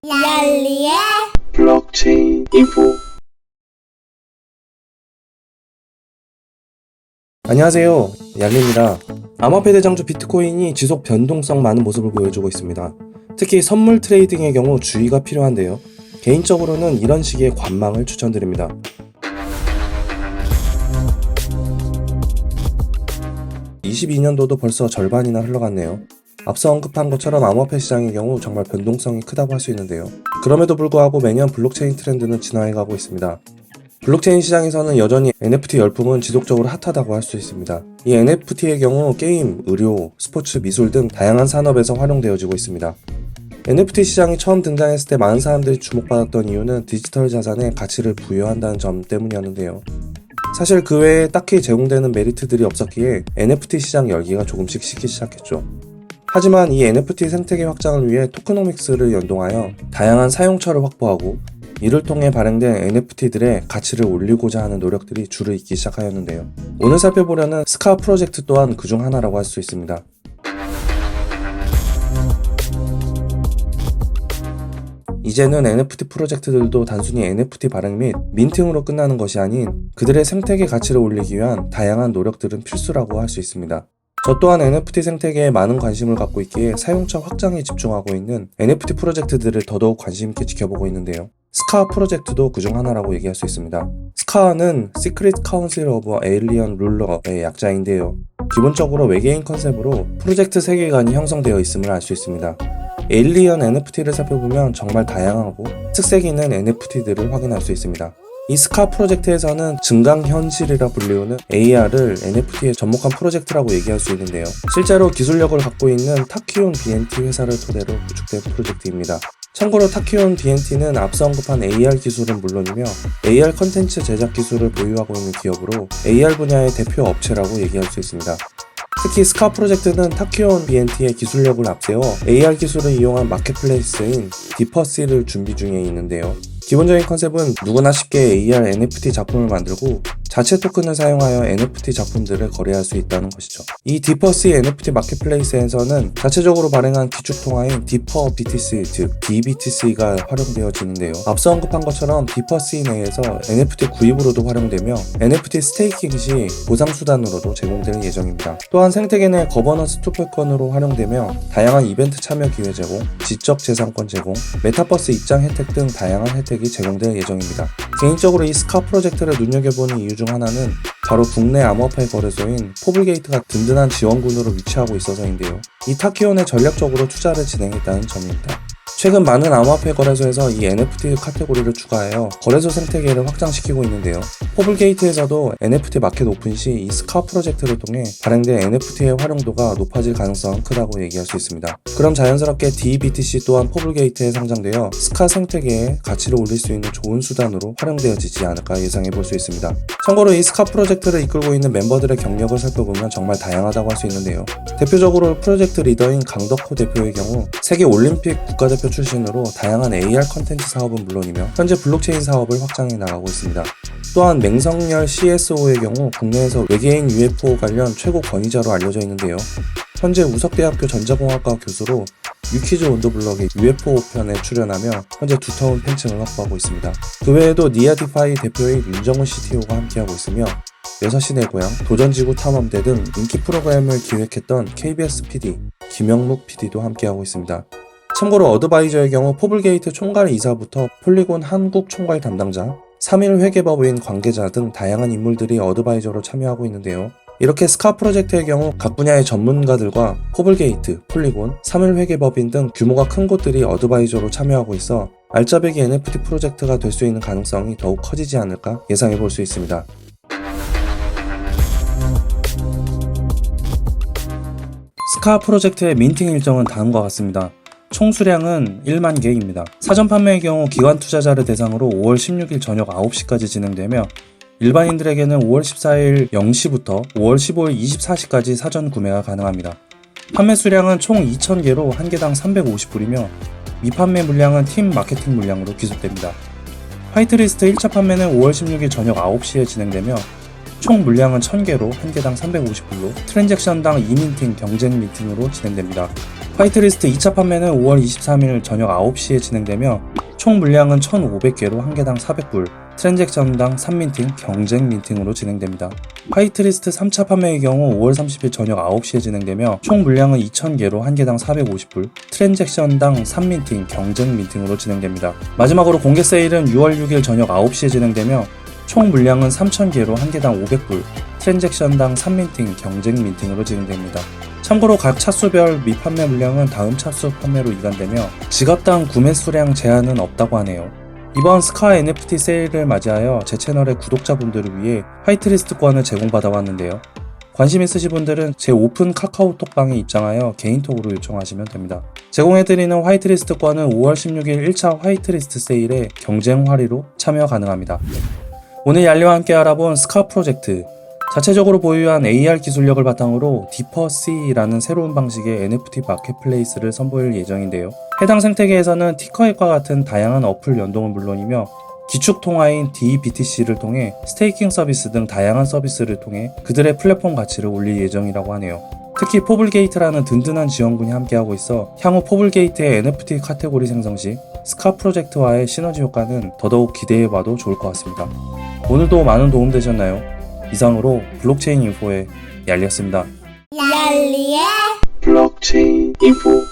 얄리의 블록체인 인포. 안녕하세요, 얄리입니다. 암호화폐 대장주 비트코인이 지속 변동성 많은 모습을 보여주고 있습니다. 특히 선물 트레이딩의 경우 주의가 필요한데요. 개인적으로는 이런 식의 관망을 추천드립니다. 22년도도 벌써 절반이나 흘러갔네요. 앞서 언급한 것처럼 암호화폐 시장의 경우 정말 변동성이 크다고 할 수 있는데요. 그럼에도 불구하고 매년 블록체인 트렌드는 진화해가고 있습니다. 블록체인 시장에서는 여전히 NFT 열풍은 지속적으로 핫하다고 할 수 있습니다. 이 NFT의 경우 게임, 의료, 스포츠, 미술 등 다양한 산업에서 활용되어지고 있습니다. NFT 시장이 처음 등장했을 때 많은 사람들이 주목받았던 이유는 디지털 자산에 가치를 부여한다는 점 때문이었는데요. 사실 그 외에 딱히 제공되는 메리트들이 없었기에 NFT 시장 열기가 조금씩 식기 시작했죠. 하지만 이 NFT 생태계 확장을 위해 토크노믹스를 연동하여 다양한 사용처를 확보하고 이를 통해 발행된 NFT들의 가치를 올리고자 하는 노력들이 줄을 잇기 시작하였는데요. 오늘 살펴보려는 스카 프로젝트 또한 그중 하나라고 할 수 있습니다. 이제는 NFT 프로젝트들도 단순히 NFT 발행 및 민팅으로 끝나는 것이 아닌 그들의 생태계 가치를 올리기 위한 다양한 노력들은 필수라고 할 수 있습니다. 저 또한 NFT 생태계에 많은 관심을 갖고 있기에 사용처 확장에 집중하고 있는 NFT 프로젝트들을 더더욱 관심 있게 지켜보고 있는데요. 스카 프로젝트도 그중 하나라고 얘기할 수 있습니다. 스카는 Secret Council of Alien Ruler의 약자인데요. 기본적으로 외계인 컨셉으로 프로젝트 세계관이 형성되어 있음을 알 수 있습니다. 에일리언 NFT를 살펴보면 정말 다양하고 특색 있는 NFT들을 확인할 수 있습니다. 이 스카 프로젝트에서는 증강현실이라 불리우는 AR을 NFT에 접목한 프로젝트라고 얘기할 수 있는데요. 실제로 기술력을 갖고 있는 타키온 BNT 회사를 토대로 구축된 프로젝트입니다. 참고로 타키온 BNT는 앞서 언급한 AR 기술은 물론이며 AR 컨텐츠 제작 기술을 보유하고 있는 기업으로 AR 분야의 대표 업체라고 얘기할 수 있습니다. 특히 스카 프로젝트는 타키온 BNT의 기술력을 앞세워 AR 기술을 이용한 마켓플레이스인 디퍼시를 준비 중에 있는데요. 기본적인 컨셉은 누구나 쉽게 AR NFT 작품을 만들고 자체 토큰을 사용하여 NFT 작품들을 거래할 수 있다는 것이죠. 이 디퍼시 NFT 마켓플레이스에서는 자체적으로 발행한 기축 통화인 디퍼 BTC, 즉 DBTC가 활용되어지는데요. 앞서 언급한 것처럼 디퍼시 내에서 NFT 구입으로도 활용되며 NFT 스테이킹 시 보상수단으로도 제공될 예정입니다. 또한 생태계 내 거버넌스 투표권으로 활용되며 다양한 이벤트 참여 기회 제공, 지적 재산권 제공, 메타버스 입장 혜택 등 다양한 혜택이 제공될 예정입니다. 개인적으로 이 스카 프로젝트를 눈여겨보는 이유 중 하나는 바로 국내 암호화폐 거래소인 포블게이트가 든든한 지원군으로 위치하고 있어서인데요. 이 타키온에 전략적으로 투자를 진행했다는 점입니다. 최근 많은 암호화폐 거래소에서 이 NFT 카테고리를 추가하여 거래소 생태계를 확장시키고 있는데요. 포블게이트에서도 NFT 마켓 오픈 시 이 스카 프로젝트를 통해 발행된 NFT의 활용도가 높아질 가능성은 크다고 얘기할 수 있습니다. 그럼 자연스럽게 DBTC 또한 포블게이트에 상장되어 스카 생태계에 가치를 올릴 수 있는 좋은 수단으로 활용되어지지 않을까 예상해 볼 수 있습니다. 참고로 이 스카 프로젝트를 이끌고 있는 멤버들의 경력을 살펴보면 정말 다양하다고 할 수 있는데요. 대표적으로 프로젝트 리더인 강덕호 대표의 경우 세계 올림픽 국가대표 출신으로 다양한 AR 컨텐츠 사업은 물론이며 현재 블록체인 사업을 확장해 나가고 있습니다. 또한 맹성열 CSO의 경우 국내에서 외계인 UFO 관련 최고 권위자로 알려져 있는데요. 현재 우석대학교 전자공학과 교수로 유키즈 온더블럭의 UFO 편에 출연하며 현재 두터운 팬층을 확보하고 있습니다. 그 외에도 니아디파이 대표인 윤정훈 CTO가 함께하고 있으며 6시 내 고향, 도전지구 탐험대 등 인기 프로그램을 기획했던 KBS PD, 김영묵 PD도 함께하고 있습니다. 참고로 어드바이저의 경우 포블게이트 총괄 이사부터 폴리곤 한국 총괄 담당자, 3일 회계법인 관계자 등 다양한 인물들이 어드바이저로 참여하고 있는데요. 이렇게 스카 프로젝트의 경우 각 분야의 전문가들과 포블게이트, 폴리곤, 3일 회계법인 등 규모가 큰 곳들이 어드바이저로 참여하고 있어 알짜배기 NFT 프로젝트가 될 수 있는 가능성이 더욱 커지지 않을까 예상해 볼 수 있습니다. 스카 프로젝트의 민팅 일정은 다음과 같습니다. 총 수량은 1만 개입니다. 사전 판매의 경우 기관 투자자를 대상으로 5월 16일 저녁 9시까지 진행되며 일반인들에게는 5월 14일 0시부터 5월 15일 24시까지 사전 구매가 가능합니다. 판매 수량은 총 2,000개로 한 개당 350불이며 미판매 물량은 팀 마케팅 물량으로 기술됩니다. 화이트리스트 1차 판매는 5월 16일 저녁 9시에 진행되며 총 물량은 1,000개로 한 개당 350불로 트랜잭션당 2민팅 경쟁 미팅으로 진행됩니다. 화이트리스트 2차 판매는 5월 23일 저녁 9시에 진행되며 총 물량은 1,500개로 한 개당 400불, 트랜잭션당 3민팅, 경쟁 민팅으로 진행됩니다. 화이트리스트 3차 판매의 경우 5월 30일 저녁 9시에 진행되며 총 물량은 2,000개로 한 개당 450불, 트랜잭션당 3민팅, 경쟁 민팅으로 진행됩니다. 마지막으로 공개 세일은 6월 6일 저녁 9시에 진행되며 총 물량은 3,000개로 한 개당 500불, 트랜잭션당 3민팅, 경쟁 민팅으로 진행됩니다. 참고로 각 차수별 미판매 물량은 다음 차수 판매로 이관되며 지갑당 구매 수량 제한은 없다고 하네요. 이번 스카 NFT 세일을 맞이하여 제 채널의 구독자분들을 위해 화이트리스트권을 제공받아왔는데요. 관심 있으신 분들은 제 오픈 카카오톡방에 입장하여 개인톡으로 요청하시면 됩니다. 제공해드리는 화이트리스트권은 5월 16일 1차 화이트리스트 세일에 경쟁 할인으로 참여 가능합니다. 오늘 얄리와 함께 알아본 스카 프로젝트. 자체적으로 보유한 AR 기술력을 바탕으로 디퍼C라는 새로운 방식의 NFT 마켓플레이스를 선보일 예정인데요. 해당 생태계에서는 티커앱과 같은 다양한 어플 연동은 물론이며 기축 통화인 DBTC를 통해 스테이킹 서비스 등 다양한 서비스를 통해 그들의 플랫폼 가치를 올릴 예정이라고 하네요. 특히 포블게이트라는 든든한 지원군이 함께하고 있어 향후 포블게이트의 NFT 카테고리 생성 시 스카 프로젝트와의 시너지 효과는 더더욱 기대해봐도 좋을 것 같습니다. 오늘도 많은 도움 되셨나요? 이상으로 블록체인 인포의 얄리였습니다. 얄리의 Blockchain Info